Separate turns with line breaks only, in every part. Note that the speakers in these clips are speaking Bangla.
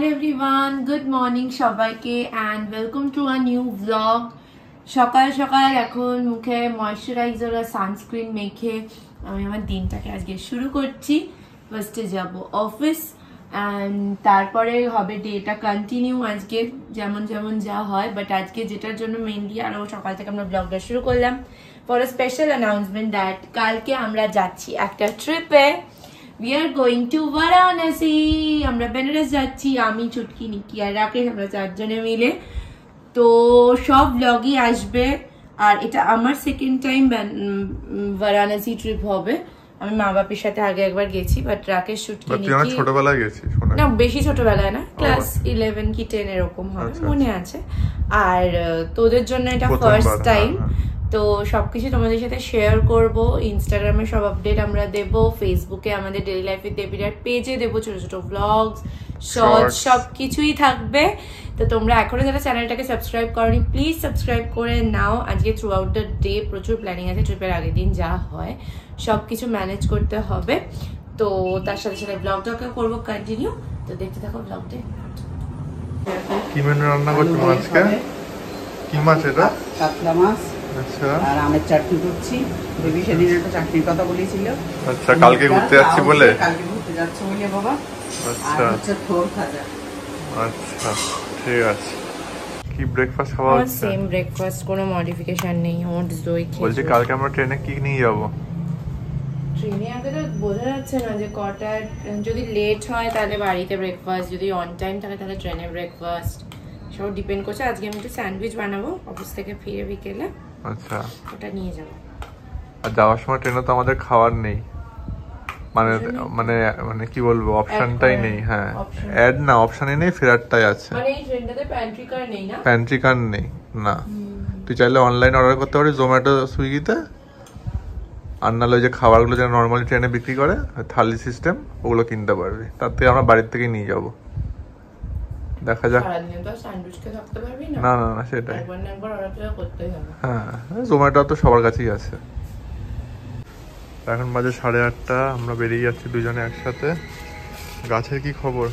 Hello everyone, good morning সবাইকে and welcome to a new vlog. সকাল সকাল এখন মুখে ময়শ্চারাইজার আর সানস্ক্রিন মেখে আমি আমার দিনটাকে আজকে শুরু করছি। ফার্স্টে যাব অফিস and তারপরে হবে ডেটা কন্টিনিউ আজকে যেমন যেমন যা হয়, বাট আজকে যেটার জন্য মেইনলি আরো সকাল থেকে আমরা ব্লগটা শুরু করলাম for a special announcement that কালকে আমরা যাচ্ছি একটা ট্রিপে। We are going to Varanasi. আমরা বেনারস যাচ্ছি, আমি চুটকি নিকি আর রাকেশ, আমরা চারজনে মিলে। তো সব ব্লগই আসবে আর এটা আমার সেকেন্ড টাইম বারাণসী ট্রিপ হবে। আমি মা বাপের সাথে আগে একবার গেছি, বাট রাকেশ চুটকি নিকি
ছোটবেলায় গেছি
না, বেশি ছোটবেলায় না, ক্লাস 11 কি 10 এরকম হবে, মনে আছে। আর তোদের জন্য এটা ফার্স্ট টাইম, তো সবকিছু তোমাদের সাথে শেয়ার করব। ইনস্টাগ্রামে সব আপডেট আমরা দেব, ফেসবুকে আমাদের ডেইলি লাইফ উইথ দেবিরার পেজে দেব ছোট ছোট ব্লগস, শর্টস, সবকিছুই থাকবে। তো তোমরা এখনো যারা চ্যানেলটাকে সাবস্ক্রাইব করনি প্লিজ সাবস্ক্রাইব করে নাও। আজকে থ্রু আউট দ্য ডে প্রচুর প্ল্যানিং আছে, ট্রিপের আগের দিন যা হয় সবকিছু ম্যানেজ করতে হবে। তো তার সাথে সাথে ব্লগটাকে করবো কন্টিনিউ, তো দেখতে থাকো ব্লগটা।
কি মেনু রান্না করছো আজকে? কি মাছ এটা?
কাতলা মাছ।
আচ্ছা,
আর আমের চাটনি করছি। বেবি সেদিন একটা চাটনির কথা বলেছিল।
আচ্ছা, কালকে ঘুরতে যাচ্ছি বলে?
কালকে ঘুরতে যাচ্ছে বলে বাবা।
আচ্ছা,
আর হচ্ছে থোর ভাজা।
আচ্ছা ঠিক আছে। কি ব্রেকফাস্ট খাওয়া হচ্ছে?
সেম ব্রেকফাস্ট, কোনো মডিফিকেশন নেই। ওটস, দই খেয়ে
বলছি কালকে আমরা ট্রেনে কি নিয়ে যাব?
ট্রেনে আগে তো বোঝা যাচ্ছে না যে কটা, যদি লেট হয় তাহলে বাড়িতে ব্রেকফাস্ট, যদি অন টাইম থাকে তাহলে ট্রেনে ব্রেকফাস্ট, সব ডিপেন্ড করছে। আজকে আমি একটু স্যান্ডউইচ বানাবো অফিস থেকে ফিরে বিকেলে।
আচ্ছা,
ওটা নিয়ে যাব।
আর যাওয়ার সময় ট্রেনে তো আমাদের খাবার নেই, মানে মানে মানে কি বলবো, অপশনটাই নেই। হ্যাঁ, অ্যাড না, অপশনই নেই, ফেরারটাই আছে।
মানে এই ট্রেনটাতে প্যান্ট্রি কার নেই না?
প্যান্ট্রি কার নেই না। তুই চাইলে অনলাইন অর্ডার করতে পারিস জোম্যাটো, সুইগিতে। আর নাহলে ওই যে খাবারগুলো যেন নর্মালি ট্রেনে বিক্রি করে থালি সিস্টেম, ওগুলো কিনতে পারবি। তার থেকে আমরা বাড়ির থেকে নিয়ে যাব, দেখা যাক। না না না, সেটাই। হ্যাঁ, জোম্যাটো তো সবার কাছেই আছে। এখন বাজে 8:30, আমরা বেরিয়ে যাচ্ছি দুজনে একসাথে। গাছের কি খবর?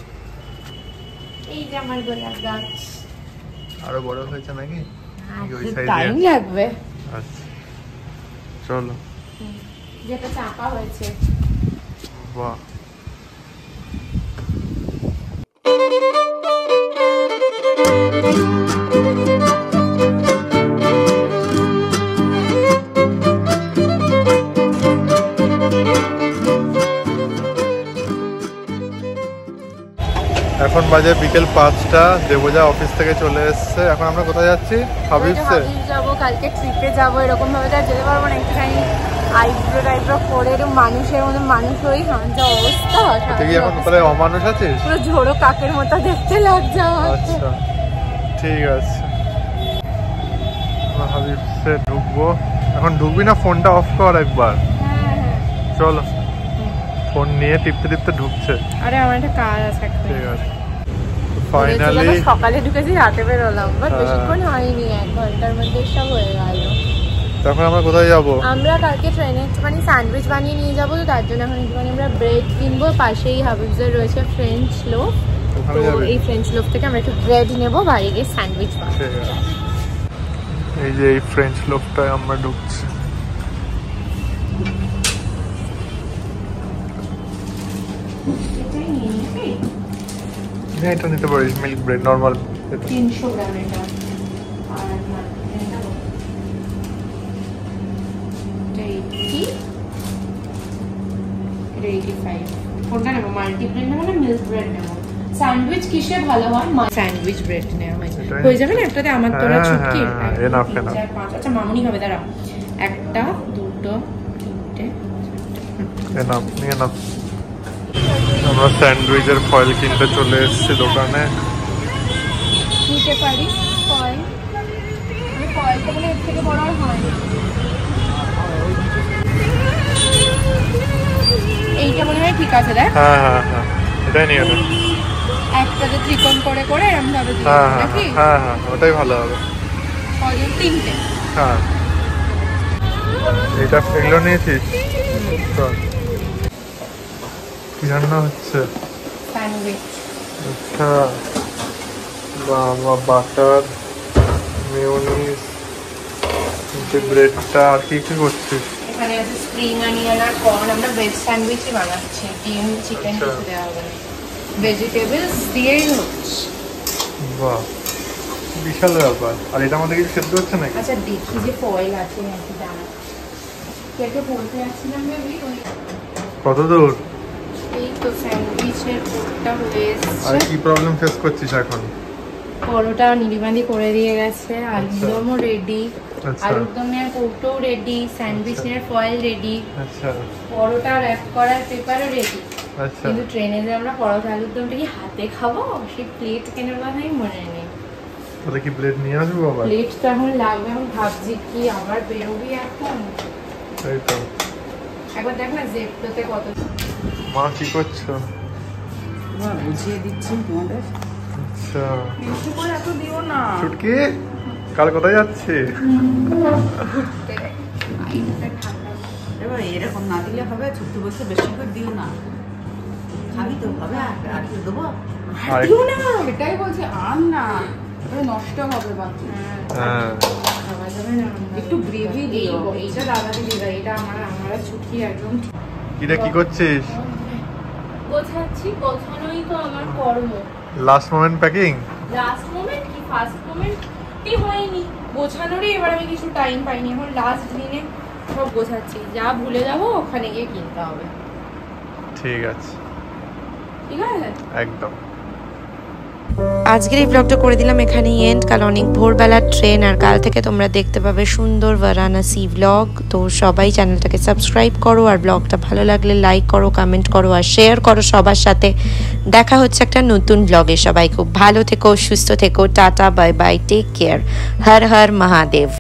এই যে আমার গোলাপ গাছ
আরো বড় হয়েছে নাকি?
টাইম লাগবে।
আচ্ছা চলো।
যেটা চাপা হয়েছে।
বাহ, এখন বাজে বিকেল 5টা। দেবজা অফিস থেকে চলে এসছে। এখন আমরা কোথায় যাচ্ছি? হাবিবসে
যাবো, কালকে ট্রিপে যাবো। এরকম ভাবে তো যেতে পারবো না, একটুখানি আইব্রো টাইব্রো করে একটু মানুষের মতো মানুষ হই। আমার যা অবস্থা,
তুই এখন তাহলে অমানুষ আছিস,
পুরো ঝোড়ো কাকের মতো দেখতে লাগছে আমার।
আচ্ছা ঠিক আছে, হাবিবসে ঢুকবো। এখন ঢুকবি না? ফোনটা অফ কর একবার। চলো, ফোন নিয়ে টিপতে টিপতে ঢুকছে।
আরে আমার একটা কাজ আছে।
ঠিক আছে, ফাইনালি
সকালে ঢুকেছি, রাতে বেরোলাম, বাট বেশিক্ষণ হয়নি, 1 ঘন্টার মধ্যে সব হয়ে গেল।
তখন আমরা কোথায় যাবো?
আমরা কালকে ট্রেনে একটুখানি স্যান্ডউইচ বানিয়ে নিয়ে যাবো, তো তার জন্য এখন একটুখানি আমরা ব্রেড কিনবো। পাশেই হাবিবসের রয়েছে ফ্রেঞ্চ লোফ, তো এই ফ্রেঞ্চ লোফ থেকে আমরা একটু ব্রেড নেবো, বাড়ি গিয়ে স্যান্ডউইচ বানাবো।
এই যে এই ফ্রেঞ্চ লোফটায় আমরা ঢুকছি। এটা নিতে পারিস, মিল্ক ব্রেড নরমাল
300 গ্রাম এটা। আর এটা 85। কোনটা নেবো, মাল্টি ব্রেড নেবো না মিল্ক ব্রেড নেবো? স্যান্ডউইচ কিসে ভালো হয়? স্যান্ডউইচ ব্রেড নেওয়া হয়ে যাবে না একটাতে? আমার তোরা ছুটকি 5। আচ্ছা মামুনি হবে, দাঁড়াও। 1, 2, 3, 4।
আমরা স্যান্ডউইচের ফয়েল কিনতে চলে এসেছি দোকানে।
নিতে পারি ফয়েল? ফয়েল তো এর থেকে বড় আর হয় না। এইটা মনে হয় ঠিক আছে, দেখ।
হ্যাঁ হ্যাঁ হ্যাঁ, এটাই নিয়ে নে।
একটাতে ত্রিকোণ করে করে এরকম ভাবে দিই নাকি?
হ্যাঁ হ্যাঁ, ওটাই ভালো হবে।
কজন? 3টে।
হ্যাঁ, এটা এগুলো নিয়েছিস? কি রান্না হচ্ছে?
স্যান্ডউইচ।
আচ্ছা, বাবা, বাটার, মেয়োনিজ, ব্রেডটা, আর কি কি করছিস?
এখানে আছে স্প্রিং অনিয়ন আর কর্ন। আমরা ভেজ স্যান্ডউইচই বানাচ্ছি, ডিম চিকেন কিছু দেওয়া হবে না, ভেজিটেবলস দিয়েই হচ্ছে।
বাহ, বিশাল ব্যাপার। আর এটার মধ্যে কিছু সেদ্ধ হচ্ছে নাকি?
আচ্ছা দেখি যে ফয়েল আছে নাকি দাঁড়া, কেটে বলতে যাচ্ছিলাম বেবি। ওই
কত দূর?
এই তো স্যান্ডউইচের পুরটা হয়ে
আর
এসছে।
কি প্রবলেম ফেস করছিস এখন?
পরোটা নিরিবান্দি করে দিয়ে গেছে, আলুর দমও রেডি,
আচ্ছা
আলুর দমের কৌটোও রেডি, স্যান্ডউইচের ফয়েল রেডি,
আচ্ছা
পরোটা র্যাপ করার পেপারও রেডি।
আচ্ছা।
কিন্তু ট্রেনে যে আমরা পরোটা আলুর দমটা কি হাতে খাবো, সেই প্লেট কেনার কথাই মনে নেই।
তাহলে কি প্লেট নিয়ে আসবো আবার?
প্লেট তো এখন লাগবে, এখন ভাবছি কি আবার বেরোবি এখন।
এই তো।
একবার দেখ না জেপটোতে কত।
মা কি করছো?
বুঝিয়ে দিচ্ছি তোমাদের।
আচ্ছা,
বেশি করে এত দিও না।
ছুটকি কাল কোথায় যাচ্ছে?
এবার এরকম না দিলে হবে, ছোট্ট বসে বেশি করে দিও না। খাবি তো হবে, আর কি দেবো?
আর
দিও না,
সেটাই বলছি, আর না, নষ্ট হবে বাচ্চা।
হ্যাঁ,
খাওয়া যাবে না।
একটু গ্রেভি দিও।
এইটা দাদা দিদিরা, এটা আমরা ছুটি একদম।
কিরে কি করছিস?
গোছাচ্ছি, গোছানোই তো আমার কর্ম।
Last moment packing?
Last moment কি ফার্স্ট মোমেন্টই হয়নি, গোছানোরই এবার আমি কিছু টাইম পাইনি। এখন লাস্ট দিনে সব গোছাচ্ছি, যা ভুলে যাবো ওখানে গিয়ে কিনতে হবে।
ঠিক আছে,
ঠিক আছে
একদম।
আজকের এই ব্লগটা করে দিলাম এখানেই এন্ড। কাল অনেক ভোরবেলার ট্রেন, আর কাল থেকে তোমরা দেখতে পাবে সুন্দর বারাণসী ব্লগ। তো সবাই চ্যানেলটাকে সাবস্ক্রাইব করো, আর ব্লগটা ভালো লাগলে লাইক করো, কমেন্ট করো, আর শেয়ার করো সবার সাথে। দেখা হচ্ছে একটা নতুন ব্লগে। সবাই খুব ভালো থেকো, সুস্থ থেকো, tata, bye bye, take care, Har Har Mahadev.